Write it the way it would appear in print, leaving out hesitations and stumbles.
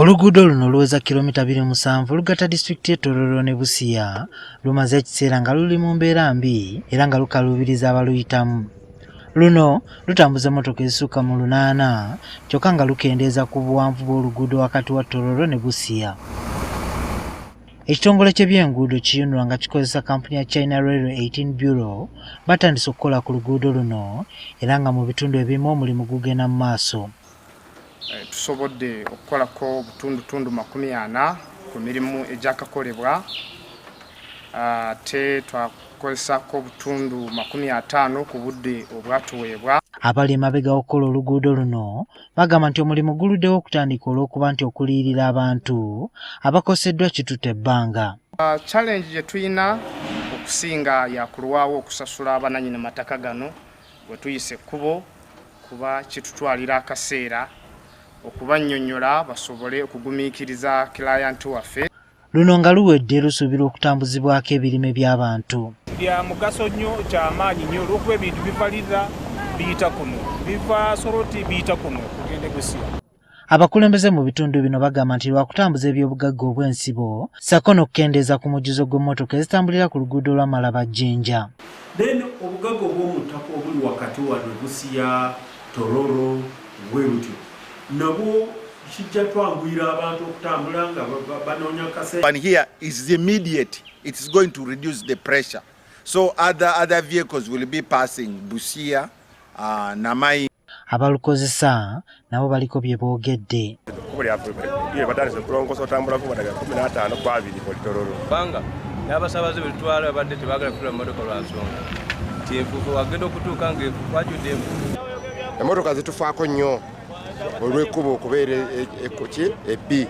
Oluguudo luno oluweza kilomita 27 olugatta disitulikiti y'e Tororo ne Busia lumaze ekiseera nga luli mu mbeera mbi era nga lukaluubiriza abaluyitamu. Luno lutambuza mmotoka ezisukka mu 8 kyokka nga lukendeeza ku buwanvu bw'oluguudo wakati wa Tororo ne Busia. Ekitongole ky'ebyenguudo ki UNRA nga kikozesa kampuni ya China Railway 18 Bureau batandise okukola ku luguudo luno era nga mu bitundu ebimu omulimu gugenda mu maaso. Tusobodde okukolako butundu 40 ku mirimu egyakakolebwa ate twakozesako butundu 50 ku budde obwatuweebwa. Abali emabega okukola oluguudo luno bagamba nti omulimu guluddewo okutandika olw'okuba nti okuliyirira abantu abakoseddwa kitutte ebbanga. Challenge gye tulina okusinga yakulwawo okusasula abananyina mataka gano bwe tuyise ekkubo kuba kitutwalira akaseera okubannyonnyola basobole okugumiikiriza kilayanti waffe. Luno nga luwedde lusuubirwa okutambuzibwako ebirime by'abantu. Bya mugaso nnyo ky'amaanyi nnyo olw'okuba ebintu bivaliza biyita kuno biva Soroti biyita kuno kugende Busia. Abakulembeze mu bitundu bino bagamba nti lwakutambuza ebyobugagga obw'ensibo sako n'okukendeeza ku mujjuzo gw'emmotoka ezitambulira ku luguudo lwa Malaba Jinja. Then obugagga obw'omuttaka obuli wakati wadde Busia Tororo bwebutyo nabo kijja twanguyira abantu okutambula nga banoonya kaseera. And here is immediate. It is going to reduce the pressure. So other vehicles will be passing Busia, Namai. Abalukozesa nabo baliko bye boogedde. Batandise kulongosa otambula ku badaga 15 kwa 2 ku Tororo. Banga n'abasabaze bitwala badde tebagala kutula mmotoka lwa nsonga. Enfuufu wagenda okutuuka ng'enfuufu ajjudde enfuufu. Emmotoka zitufaako nnyo olw'ekkubo okubeera ebbi.